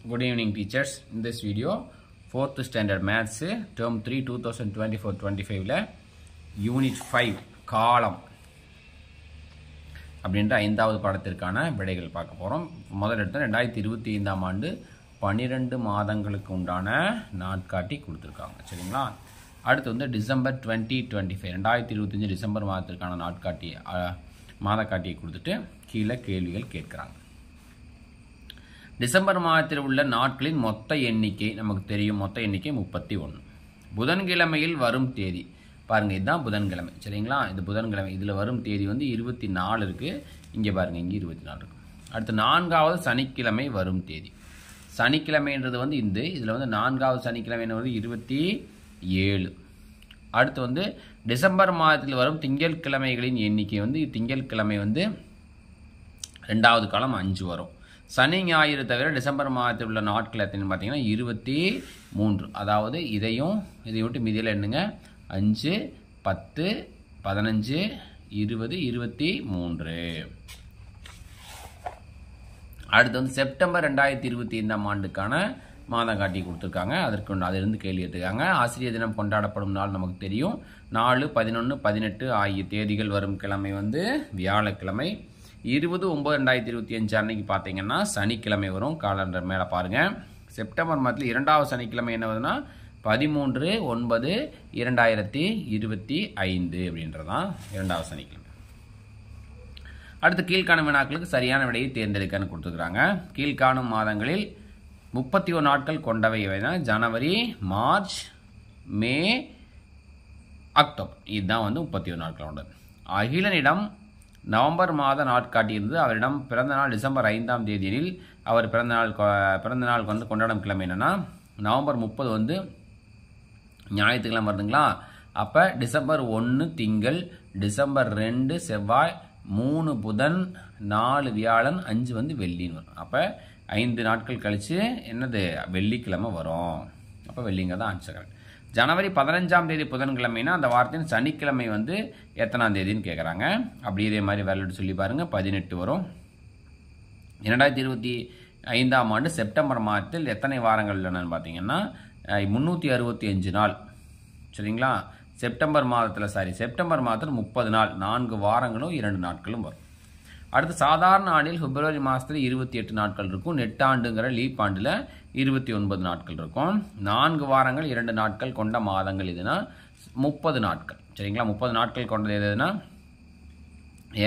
Good evening teachers. In this video 4th standard maths term 3 2024-25 unit 5 column அப்படின்ற ஐந்தாவது பாடத்திற்கான விடைகள் பார்க்க போறோம். முதல்ல எடுத்து 2025ஆம் ஆண்டு 12 மாதங்களுக்கு உண்டான நாட்காட்டி கொடுத்திருக்காங்க. சரிங்களா? அடுத்து வந்து டிசம்பர் 2025 2025 டிசம்பர் மாதத்திற்கான நாட்காட்டி மாதக்காட்டியை கொடுத்துட்டு கீழே கேள்விகள் கேட்கறாங்க. டிசம்பர் மாதத்தில் உள்ள நாட்களின் மொத்த எண்ணிக்கை நமக்கு தெரியும். மொத்த எண்ணிக்கை 31. புதன்கிழமையில் வரும் தேதி பாருங்க, இதுதான் புதன்கிழமை. சரிங்களா? இது புதன்கிழமை. இதில் வரும் தேதி வந்து 24 இருக்கு. இங்கே பாருங்க, இங்கே 24 இருக்கு. அடுத்து 4வது சனிக்கிழமை வரும் தேதி. சனிக்கிழமைன்றது வந்து இதில் வந்து 4வது சனிக்கிழமை வந்து 27. அடுத்து வந்து டிசம்பர் மாதத்தில் வரும் திங்கட்கிழமைகளின் எண்ணிக்கை வந்து திங்கட்கிழமை வந்து 2வது காலம் 5 வரும். சனி ஞாயிறு தவிர டிசம்பர் மாதத்தில் உள்ள நாட்கள் எத்தனை பார்த்தீங்கன்னா 23. அதாவது இதை விட்டு மீதியில் எண்ணுங்க. 5, 10, 15, 20, 23. அடுத்து வந்து செப்டம்பர் 2025ஆம் ஆண்டுக்கான மாதம் காட்டி கொடுத்துருக்காங்க. அதற்கு அதிலிருந்து கேள்வி எடுத்துக்காங்க. ஆசிரியர் தினம் கொண்டாடப்படும் நாள் நமக்கு தெரியும். 4, 11, 18 ஆகிய தேதிகள் வரும் கிழமை வந்து வியாழக்கிழமை. 20/9/2025 அன்னைக்கு பார்த்தீங்கன்னா சனிக்கிழமை வரும். காலண்டர் மேலே பாருங்க. செப்டம்பர் மாதத்தில் 2வது சனிக்கிழமை என்ன வருதுன்னா 13/9/2025 அப்படின்றதான் 2வது சனிக்கிழமை. அடுத்து கீழ்காணும் வினாக்களுக்கு சரியான விடையை தேர்ந்தெடுக்கன்னு கொடுத்துருக்காங்க. கீழ்காணும் மாதங்களில் 31 நாட்கள் கொண்டவை எவைனா ஜனவரி, மார்ச், மே, அக்டோபர். இதுதான் வந்து 31 நாட்கள் கொண்டது. அகிலனிடம் நவம்பர் மாத நாட்காட்டி இருந்து அவரிடம் பிறந்த நாள் டிசம்பர் 5ஆம் தேதியில் அவர் பிறந்த நாள் வந்து கொண்டாடும் கிழமை என்னன்னா நவம்பர் 30 வந்து ஞாயிற்றுக்கிழமை வருதுங்களா. அப்போ டிசம்பர் 1 திங்கள், டிசம்பர் 2 செவ்வாய், 3 புதன், 4 வியாழன், 5 வந்து வெள்ளின்னு வரும். அப்போ 5 நாட்கள் கழிச்சு என்னது வெள்ளிக்கிழமை வரும். அப்போ வெள்ளிங்க தான் ஆன்சர். ஜனவரி 15ஆம் தேதி புதன்கிழமைனா அந்த வாரத்தின் சனிக்கிழமை வந்து எத்தனாம் தேதின்னு கேட்குறாங்க. அப்படி இதே மாதிரி வேலைட்டு சொல்லி பாருங்கள். 18 வரும். 2025ஆம் ஆண்டு செப்டம்பர் மாதத்தில் எத்தனை வாரங்கள் என்னன்னு பார்த்தீங்கன்னா 365 நாள். சரிங்களா? செப்டம்பர் மாதத்தில் 30 நாள், 4 வாரங்களும் 2 நாட்களும் வரும். அடுத்து சாதாரண ஆண்டில் பிப்ரவரி மாதத்தில் 28 நாட்கள் இருக்கும். நெட்டாண்டுங்கிற லீப் ஆண்டில் 29 நாட்கள் இருக்கும். 4 வாரங்கள் 2 நாட்கள் கொண்ட மாதங்கள் எதுனா 30 நாட்கள். சரிங்களா? 30 நாட்கள் கொண்டது எதுனா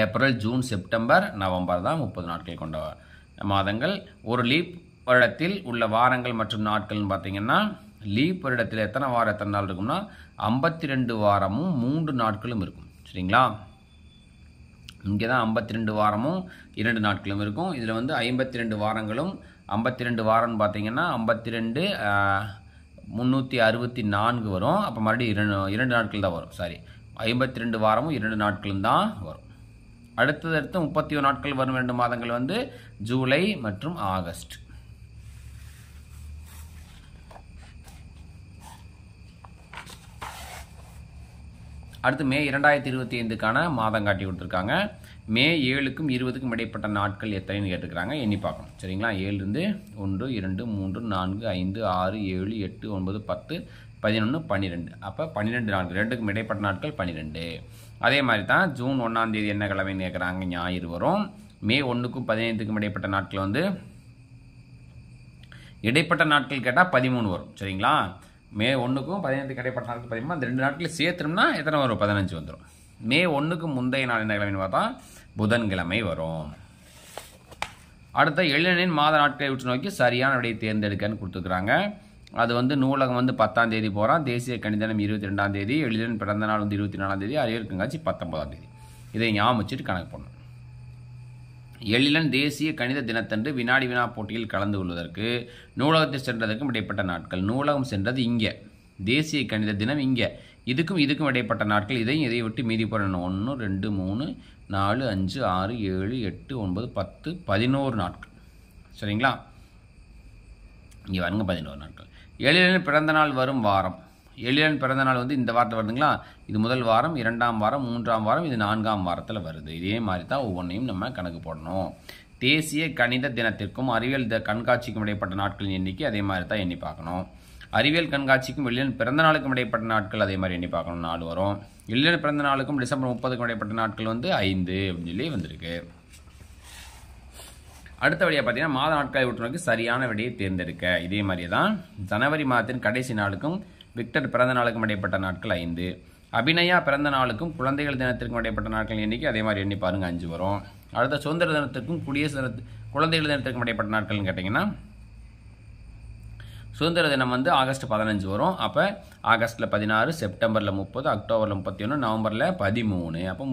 ஏப்ரல், ஜூன், செப்டம்பர், நவம்பர் தான் 30 நாட்கள் கொண்ட மாதங்கள். ஒரு லீப் வருடத்தில் உள்ள வாரங்கள் மற்றும் நாட்கள்னு பார்த்தீங்கன்னா லீப் வருடத்தில் எத்தனை நாள் இருக்கும்னா 52 வாரமும் 3 நாட்களும் இருக்கும். சரிங்களா? இங்கே தான் 52 வாரமும் 2 நாட்களும் இருக்கும். இதில் வந்து 52 வாரங்களும் 52 வாரம்னு பார்த்தீங்கன்னா 52 364 வரும். அப்போ மறுபடியும் 2 நாட்கள் தான் வரும். 52 வாரமும் 2 நாட்களும் தான் வரும். அடுத்து 31 நாட்கள் வரும் 2 மாதங்கள் வந்து ஜூலை மற்றும் ஆகஸ்ட். அடுத்து மே 2025க்கான மாதம் காட்டி கொடுத்துருக்காங்க. மே 7க்கும் 20க்கும் இடைப்பட்ட நாட்கள் எத்தனைன்னு கேட்டுக்கிறாங்க. எண்ணி பார்க்கணும். சரிங்களா? 7 1 2 3 4 5 6 7 8 9 10 11 12. அப்போ 12 நாட்கள். 2க்கும் இடைப்பட்ட நாட்கள் 12. அதே மாதிரி தான் ஜூன் 1ஆம் தேதி என்ன கிழமைன்னு கேட்குறாங்க. ஞாயிறு வரும். மே 1க்கும் 15க்கும் இடைப்பட்ட நாட்கள் வந்து இடைப்பட்ட நாட்கள் கேட்டால் 13 வரும். சரிங்களா? மே 1க்கும் 15க்கும் இடைப்பட்ட நாட்கள் 13. அந்த 2 நாட்கள் சேர்த்துனோம்னா எத்தனை வரும்? 15 வந்துடும். மே 1க்கு முந்தைய நாள் என்ன கிழமைன்னு பார்த்தா புதன்கிழமை வரும். அடுத்த எழிலனின் மாத நாட்களை உற்று நோக்கி சரியான விடையை தேர்ந்தெடுக்கன்னு கொடுத்துருக்குறாங்க. அது வந்து நூலகம் வந்து 10ஆம் தேதி போகிறான். தேசிய கணிதனம் 22ஆம் தேதி. எழிலன் பிறந்த நாள் வந்து 24ஆம் தேதி. அறிவியல் கண்காட்சி 19ஆம் தேதி. இதை ஞாபகம் வச்சுட்டு கணக்கு பண்ணணும். எழிலன் தேசிய கணித தினத்தன்று வினாடி வினா போட்டியில் கலந்து கொள்வதற்கு நூலகத்தில் சென்றதற்கும் இடைப்பட்ட நாட்கள். நூலகம் சென்றது இங்கே, தேசிய கணித தினம் இங்கே. இதுக்கும் இடைப்பட்ட நாட்கள். இதை விட்டு மீதி போடணும். 1 2 3 4 5 6 7 8 9 10 11 நாட்கள். சரிங்களா? இங்கே வருங்க 11 நாட்கள். எழிலன் பிறந்த நாள் வரும் வாரம். எழிலன் பிறந்த நாள் வந்து இந்த வாரத்தில் வருதுங்களா. இது முதல் வாரம், 2ஆம் வாரம், 3ஆம் வாரம், இது 4ஆம் வாரத்தில் வருது. இதே மாதிரி தான் ஒவ்வொன்றையும் நம்ம கணக்கு போடணும். தேசிய கணித தினத்திற்கும் அறிவியல் கண்காட்சிக்கும் இடைப்பட்ட நாட்களின் எண்ணிக்கை அதே மாதிரி தான் எண்ணி பார்க்கணும். அறிவியல் கண்காட்சிக்கும் வில்லியன் பிறந்த நாளுக்கும் இடைப்பட்ட நாட்கள் அதே மாதிரி எண்ணி பார்க்கணும், 4 வரும். வில்லியன் பிறந்த நாளுக்கும் டிசம்பர் 30க்கும் இடைப்பட்ட நாட்கள் வந்து 5 அப்படின்னு சொல்லி வந்திருக்கு. அடுத்த வழியாக பார்த்தீங்கன்னா மாத நாட்களை விட்டுனருக்கு சரியான விடையை தேர்ந்தெடுக்க. இதே மாதிரி தான் ஜனவரி மாதத்தின் கடைசி நாளுக்கும் விக்டர் பிறந்த நாளுக்கும் இடைப்பட்ட நாட்கள் 5. அபிநயா பிறந்த நாளுக்கும் குழந்தைகள் தினத்திற்கும் இடைப்பட்ட நாட்கள் எண்ணிக்கை அதே மாதிரி எண்ணி பாருங்க, 5 வரும். அடுத்த சுதந்திர தினத்திற்கும் குழந்தைகள் தினத்திற்கும் இடைப்பட்ட நாட்கள்னு கேட்டிங்கன்னா சுதந்திர தினம் வந்து ஆகஸ்ட் 15 வரும். அப்போ ஆகஸ்ட்டில் 16, செப்டம்பரில் 30, அக்டோபரில் 31, நவம்பரில் 13. அப்போ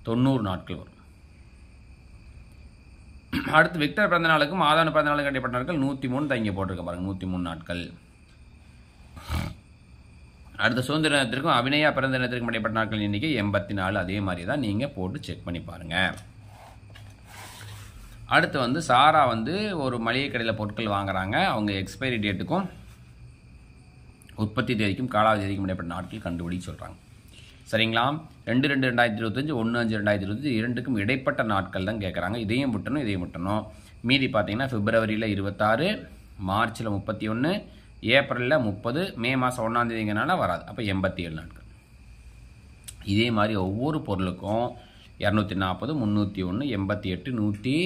90 நாட்கள் வரும். அடுத்து விக்டர் பிறந்த நாளுக்கும் மாதான பிறந்த நாளுக்கும் இடைப்பட்ட நாட்கள் 103 தான் இங்கே போட்டிருக்க பாருங்க, 103 நாட்கள். அடுத்த சுதந்திர தினத்திற்கும் அபிநயா பிறந்த தினத்திற்கும் இடைப்பட்ட நாட்கள் எண்ணிக்கை 84. அதே மாதிரி தான் நீங்கள் போட்டு செக் பண்ணி பாருங்கள். அடுத்து வந்து சாரா வந்து ஒரு மளிகை கடையில் பொருட்கள் வாங்குறாங்க. அவங்க எக்ஸ்பைரி டேட்டுக்கும் உற்பத்தி தேதிக்கும் காலாவதி தேதிக்கும் இடைப்பட்ட நாட்கள் கண்டுபிடிக்க சொல்கிறாங்க. சரிங்களா? 2/2/2025, 1/5/2025 இரண்டுக்கும் இடைப்பட்ட நாட்கள் தான் கேட்குறாங்க. இதையும் விட்டணும். மீதி பார்த்தீங்கன்னா பிப்ரவரியில் 26, மார்ச்சில் 31, ஏப்ரலில் 30, மே மாதம் 1ஆம் தேதிங்கனால வராது. அப்போ 87 நாட்கள். இதே மாதிரி ஒவ்வொரு பொருளுக்கும் 240, 301, 88,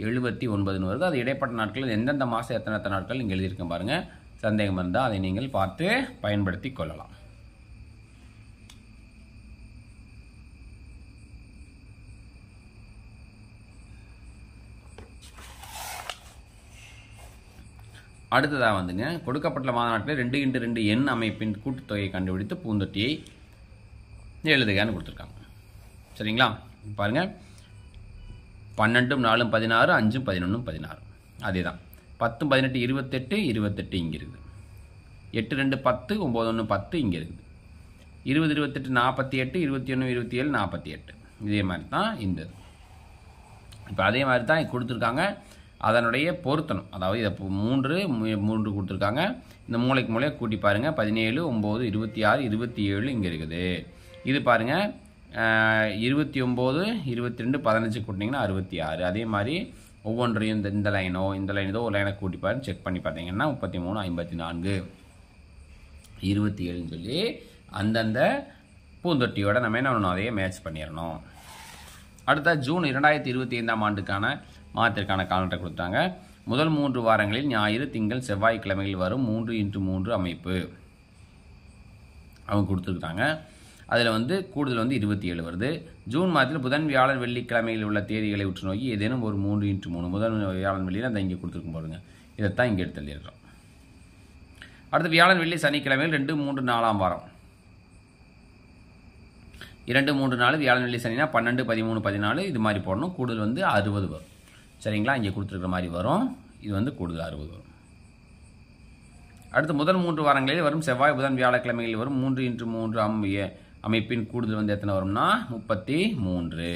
179 வருது. அது இடைப்பட்ட நாட்கள் எந்தெந்த மாதம் எத்தனை நாட்கள் இங்கே எழுதியிருக்கேன் பாருங்கள். சந்தேகம் இருந்தால் அதை நீங்கள் பார்த்து பயன்படுத்தி கொள்ளலாம். அடுத்ததாக வந்துங்க கொடுக்கப்பட்ட மாத நாட்களில் 2x2 எண் அமைப்பின் கூட்டுத்தொகையை கண்டுபிடித்து பூந்தொட்டியை எழுதுகன்னு கொடுத்துருக்காங்க. சரிங்களா? பாருங்கள், 12, 4, 16, 5, 11, 16. அதே தான் 10, 18, 28, 28 இங்கே இருக்குது. 8, 2, 10, 9, 1, 10 இங்கே இருக்குது. 20, 28, 48, 21, 27, 48. இதே மாதிரி தான் இந்த இப்போ அதே மாதிரி தான் கொடுத்துருக்காங்க. அதனுடைய பொருத்தணும், அதாவது இதை 3 கொடுத்துருக்காங்க. இந்த மூளைக்கு கூட்டி பாருங்கள். 17, 9, 26, 27 இங்கே இருக்குது. இது பாருங்கள் 29, 22, 15 கூட்டினீங்கன்னா 66. அதே மாதிரி ஒவ்வொன்றையும் இந்த லைனோ ஒரு லைனை கூட்டி பாருங்க, செக் பண்ணி பார்த்தீங்கன்னா 33, 54, 27ன்னு சொல்லி அந்தந்த பூந்தொட்டியோட நம்ம என்ன பண்ணணும், அதையே மேட்ச் பண்ணிடணும். அடுத்த ஜூன் 2025ஆம் ஆண்டுக்கான மாதத்திற்கான காலண்டரை கொடுத்தாங்க. முதல் 3 வாரங்களில் ஞாயிறு, திங்கள், செவ்வாய்க்கிழமையில் வரும் 3x3 அமைப்பு அவங்க கொடுத்துருக்காங்க. அதில் வந்து கூடுதல் வந்து 27 வருது. ஜூன் மாதத்தில் புதன், வியாழன், வெள்ளிக்கிழமையில் உள்ள தேதிகளை உற்று நோக்கி ஏதேனும் ஒரு 3x3 முதல் வியாழன், வெள்ளியில் அந்த இங்கே கொடுத்துருக்கும் பாருங்க. இதைத்தான் இங்கே எடுத்து எழுதிடுறோம். அடுத்து வியாழன், வெள்ளி, சனிக்கிழமையில் 2, 3, 4ஆம் வாரம் 2, 3, 4 வியாழன், வெள்ளி, சனினா 12, 13, 14 இது மாதிரி போடணும். கூடுதல் வந்து 60 வரும். சரிங்களா? இங்கே கொடுத்துருக்குற மாதிரி வரும். இது வந்து கூடுதல் 60 வரும். அடுத்து முதல் 3 வாரங்களில் வரும் செவ்வாய், புதன், வியாழக்கிழமைகளில் வரும் 3x3 அமைப்பின் கூடுதல் வந்து எத்தனை வரும்னா 33.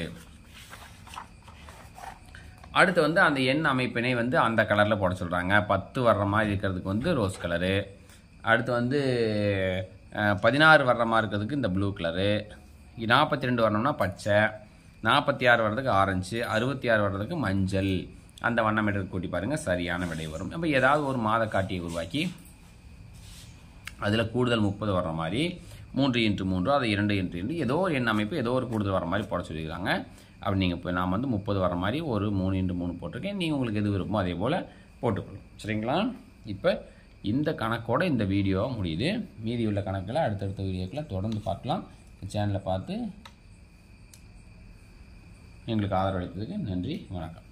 அடுத்து வந்து அந்த எண் அமைப்பினை வந்து அந்த கலரில் போட சொல்கிறாங்க. 10 வர்ற மாதிரி இருக்கிறதுக்கு வந்து ரோஸ் கலரு, அடுத்து வந்து 16 வர்ற மாதிரி இருக்கிறதுக்கு இந்த ப்ளூ கலரு, 42 வரணும்னா பச்சை, 46 வர்றதுக்கு ஆரஞ்சு, 66 வர்றதுக்கு மஞ்சள். அந்த வண்ணம் எடுத்து கூட்டி பாருங்கள், சரியான விடை வரும். நம்ம ஏதாவது ஒரு மாத காட்டியை உருவாக்கி அதில் கூடுதல் 30 வர்ற மாதிரி 3x3 அதை 2x2 ஏதோ ஒரு எண் அமைப்பு ஏதோ ஒரு கூடுதல் வர மாதிரி போட சொல்லியிருக்காங்க. அப்படி நீங்கள் இப்போ நான் வந்து 30 வர மாதிரி ஒரு 3x3 போட்டிருக்கேன். நீங்கள் உங்களுக்கு எது விருப்பமோ அதே போல் போட்டுக்கணும். சரிங்களா? இப்போ இந்த கணக்கோட இந்த வீடியோ முடியுது. மீதி உள்ள கணக்கில் அடுத்தடுத்த வீடியோக்களை தொடர்ந்து பார்க்கலாம். சேனலை பார்த்து எங்களுக்கு ஆதரவு அளித்ததுக்கு நன்றி, வணக்கம்.